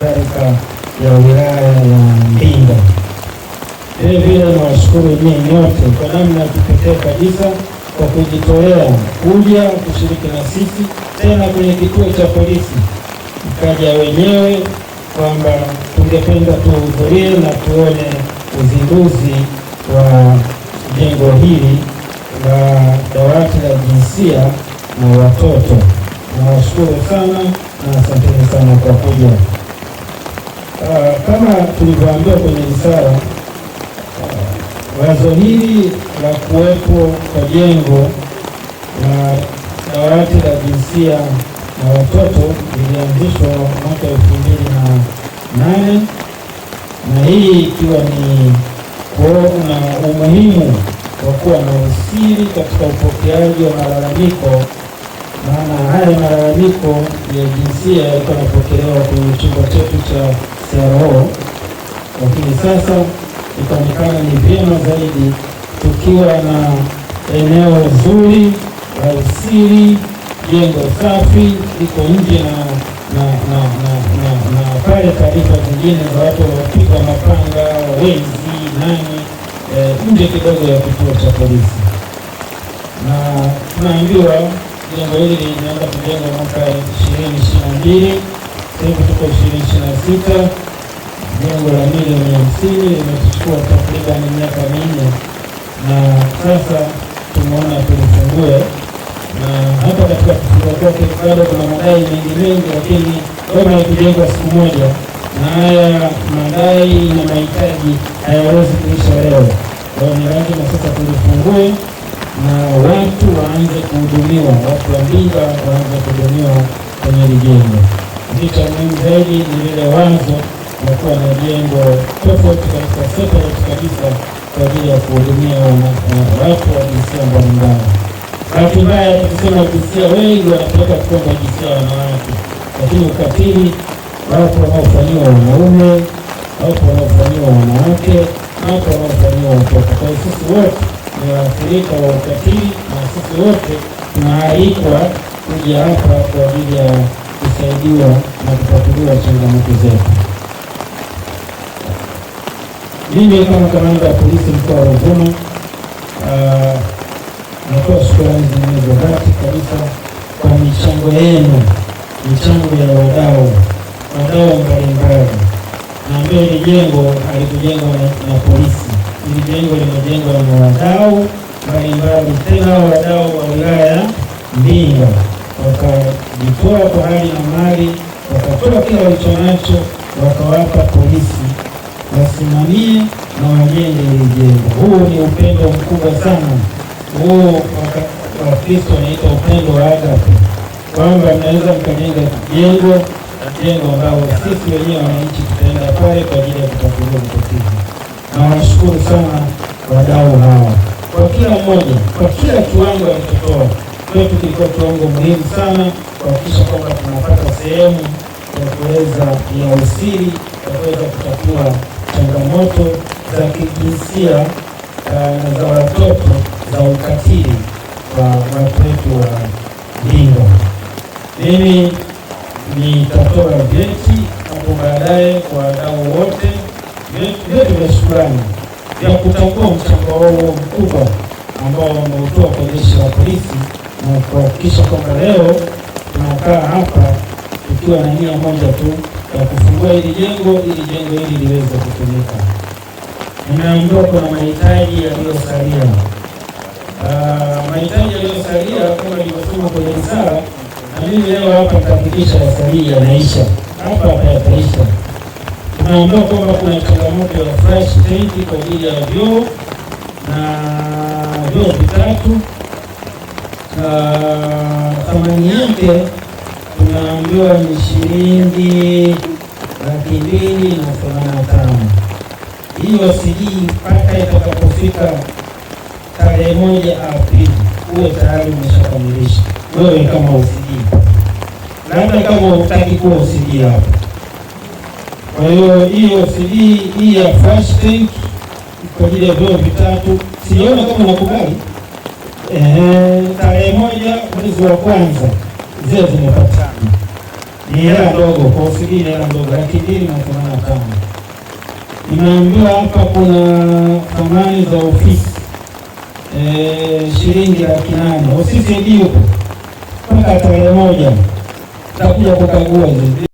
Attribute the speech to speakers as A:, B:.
A: kadhalika ya wilaya ya Mbinga. Vile vile nawashukuru nyinyi nyote kwa namna ya kipekee kabisa kwa kujitolea kuja kushiriki na sisi tena kwenye kituo cha polisi. Mkaja wenyewe kwamba tungependa tuhudhurie na tuone uzinduzi wa jengo hili la dawati la jinsia na watoto. Nawashukuru sana na asanteni sana kwa kuja. Kama tulivyoambiwa kwenye risala, wazo hili la kuwepo kwa jengo la dawati la jinsia na watoto lilianzishwa mwaka 2008 na hii ikiwa ni kuona umuhimu wa kuwa na usiri katika upokeaji wa malalamiko, maana haya malalamiko ya jinsia yalikuwa yanapokelewa kwenye chumba chetu cha CRO, lakini sasa ikaonekana ni vyema zaidi tukiwa na eneo zuri la usiri, jengo safi liko nje na pale taarifa zingine za watu waliopigwa mapanga, wezi, nani nje kidogo ya kituo cha polisi. Na tunaambiwa jengo hili linaanza kujengwa mwaka 2022, sasa hivi tuko 2026. Jengo la milioni 50 limechukua takriban miaka 4 na sasa tumeona tulifungue, na hapa katika kufungua kwake bado kuna madai mengi, lakini kama yakijengwa siku moja na haya madai na mahitaji hayawezi kuisha leo. Kwa hiyo ni lazima sasa tulifungue na watu waanze kuhudumiwa, watu wa Mbinga waanze kuhudumiwa kwenye hili jengo. Kitu muhimu zaidi ni lile wazo la kuwa na jengo tofauti katika separate kabisa kwa ajili ya kuhudumia watu wa jinsia mbalimbali. Bahati mbaya tukisema jinsia, wengi wanapeleka kwamba jinsia ya wanawake, lakini ukatili wapo wanaofanyiwa wanaume, wapo wanaofanyiwa wanawake, wapo wanaofanyiwa watoto. Kwa hiyo sisi wote ni waathirika wa ukatili na sisi wote tunaalikwa kuja hapa kwa ajili ya kusaidiwa na kutatuliwa changamoto zetu. Mimi kama kamanda wa polisi mkoa wa Ruvuma natoa shukrani zingine za dhati kabisa kwa michango yenu, michango ya wadau mbalimbali. Naambia hili jengo halikujengwa na polisi, hili jengo limejengwa na wadau mbalimbali, tena wadau wa wilaya ya Mbinga wakajitoa kwa hali na mali, wakatoa kila walichonacho wakawapa polisi wasimamie na wajenge hili jengo. Huu ni upendo mkubwa sana. Huu Wakristo wanaita upendo wa agape, kwamba mnaweza mkajenga jengo ambao sisi wenyewe wananchi tutaenda pale kwa ajili ya kutatuliwa matatizo. Na washukuru sana wadau hawa kwa kila mmoja, kwa kila kiwango alichotoa. Kwetu kilikuwa kiwango muhimu sana kuhakikisha kwamba tunapata sehemu ya kuweza ya usiri ya kuweza kutatua changamoto za kijinsia na za watoto za ukatili wa watu wetu wa Mbinga. Mimi nitatoa vyeti hapo baadaye kwa wadau wote, vyeti vya shukrani vya kutambua mchango wao mkubwa ambao wameutoa kwa jeshi la polisi na kuhakikisha kwamba leo tunakaa hapa tukiwa na nia moja tu ya kufungua hili jengo hili liweze kutumika. Nimeambiwa kuna mahitaji yaliyosalia. Mahitaji yaliyosalia kama nilivyosema kwenye risala, na mimi leo hapa nitahakikisha yasalia yanaisha hapa yataisha. Tunaambiwa kwamba kuna changamoto ya flash tanki kwa ajili ya vyoo na vyoo vitatu. Thamani yake tunaambiwa ni shilingi 285,000. Hiyo sijui mpaka itakapofika tarehe 1 Aprili uwe tayari umeshakamilisha wewe kama usijii, labda kama utaki kuwa usijii hapo. Kwa hiyo hiyo sijii hii ya flash tank kwa ajili ya vyoo vitatu, siona kama nakubali. Tarehe 1 mwezi wa kwanza zile zimepatikana. ni hela ndogo kwa OCD, ni hela ndogo, 285,000. Nimeambiwa hapa kuna thamani za ofisi shilingi 800,000. Ofisi ndio huko mpaka tarehe 1 takuja kukagua hizo.